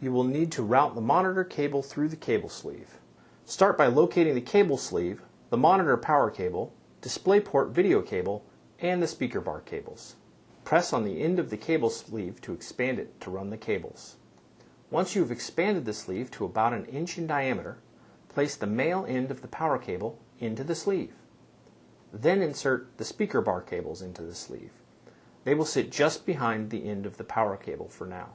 you will need to route the monitor cable through the cable sleeve. Start by locating the cable sleeve, the monitor power cable, DisplayPort video cable, and the speaker bar cables. Press on the end of the cable sleeve to expand it to run the cables. Once you have expanded the sleeve to about 1 inch in diameter, place the male end of the power cable into the sleeve. Then insert the speaker bar cables into the sleeve. They will sit just behind the end of the power cable for now.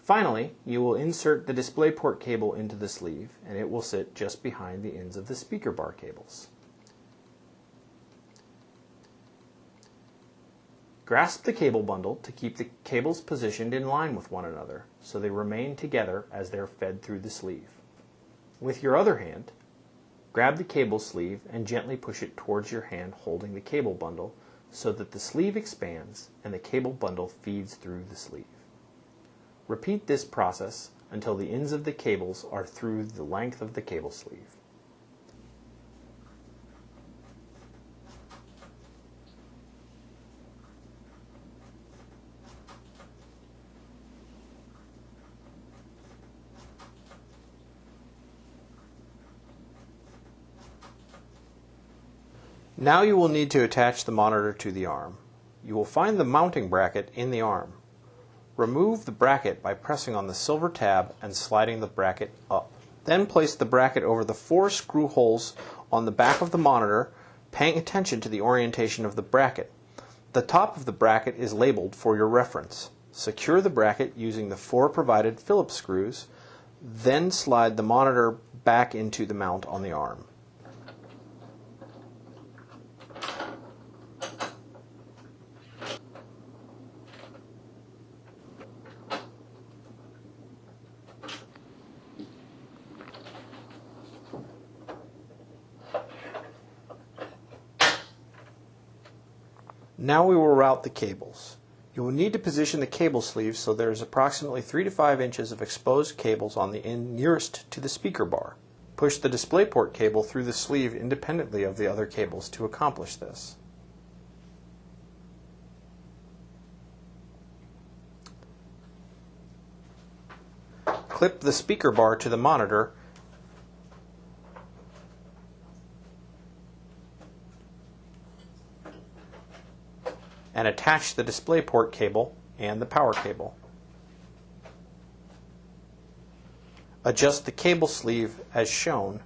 Finally, you will insert the DisplayPort cable into the sleeve, and it will sit just behind the ends of the speaker bar cables. Grasp the cable bundle to keep the cables positioned in line with one another, so they remain together as they are fed through the sleeve. With your other hand, grab the cable sleeve and gently push it towards your hand holding the cable bundle so that the sleeve expands and the cable bundle feeds through the sleeve. Repeat this process until the ends of the cables are through the length of the cable sleeve. Now you will need to attach the monitor to the arm. You will find the mounting bracket in the arm. Remove the bracket by pressing on the silver tab and sliding the bracket up. Then place the bracket over the 4 screw holes on the back of the monitor, paying attention to the orientation of the bracket. The top of the bracket is labeled for your reference. Secure the bracket using the 4 provided Phillips screws, then slide the monitor back into the mount on the arm. Now we will route the cables. You will need to position the cable sleeve so there is approximately 3 to 5 inches of exposed cables on the end nearest to the speaker bar. Push the DisplayPort cable through the sleeve independently of the other cables to accomplish this. Clip the speaker bar to the monitor and attach the DisplayPort cable and the power cable. Adjust the cable sleeve as shown.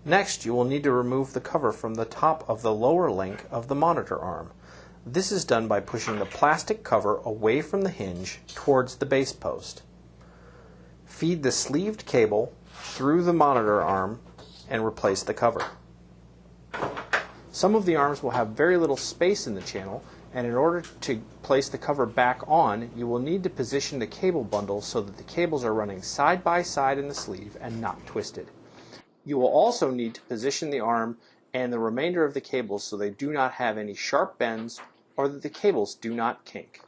Next, you will need to remove the cover from the top of the lower link of the monitor arm. This is done by pushing the plastic cover away from the hinge towards the base post. Feed the sleeved cable through the monitor arm and replace the cover. Some of the arms will have very little space in the channel, and in order to place the cover back on, you will need to position the cable bundle so that the cables are running side by side in the sleeve and not twisted. You will also need to position the arm and the remainder of the cables so they do not have any sharp bends or that the cables do not kink.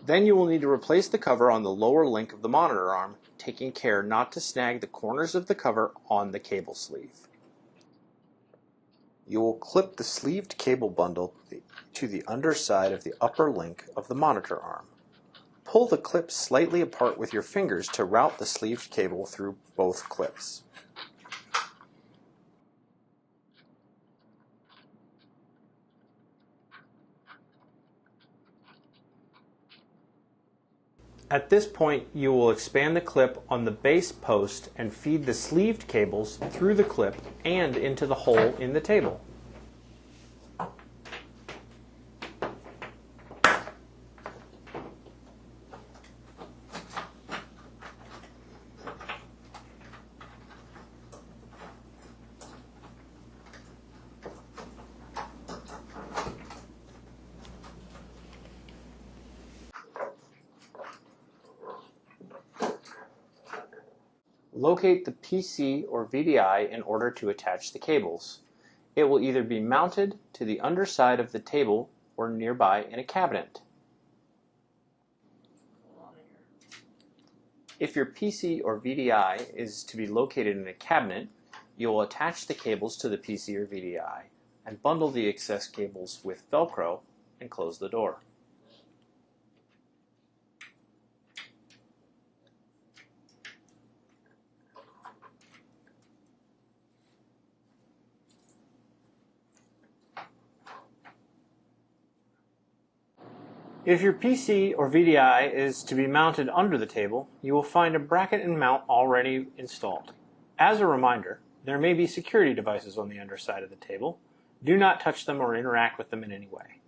Then you will need to replace the cover on the lower link of the monitor arm, taking care not to snag the corners of the cover on the cable sleeve. You will clip the sleeved cable bundle to the underside of the upper link of the monitor arm. Pull the clips slightly apart with your fingers to route the sleeved cable through both clips. At this point, you will expand the clip on the base post and feed the sleeved cables through the clip and into the hole in the table. Locate the PC or VDI in order to attach the cables. It will either be mounted to the underside of the table or nearby in a cabinet. If your PC or VDI is to be located in a cabinet, you will attach the cables to the PC or VDI and bundle the excess cables with Velcro and close the door. If your PC or VDI is to be mounted under the table, you will find a bracket and mount already installed. As a reminder, there may be security devices on the underside of the table. Do not touch them or interact with them in any way.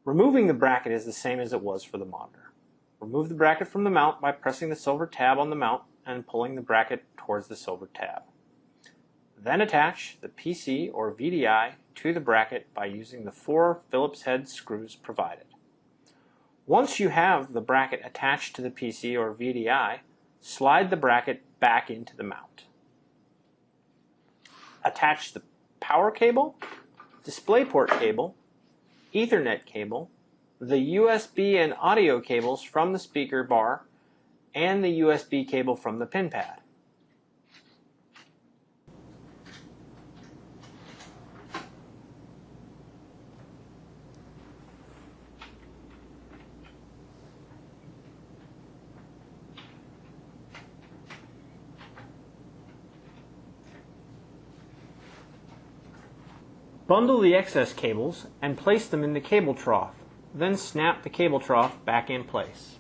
Removing the bracket is the same as it was for the monitor. Remove the bracket from the mount by pressing the silver tab on the mount and pulling the bracket towards the silver tab. Then attach the PC or VDI to the bracket by using the 4 Phillips head screws provided. Once you have the bracket attached to the PC or VDI, slide the bracket back into the mount. Attach the power cable, DisplayPort cable, Ethernet cable, the USB and audio cables from the speaker bar, and the USB cable from the pin pad. Bundle the excess cables and place them in the cable trough, then snap the cable trough back in place.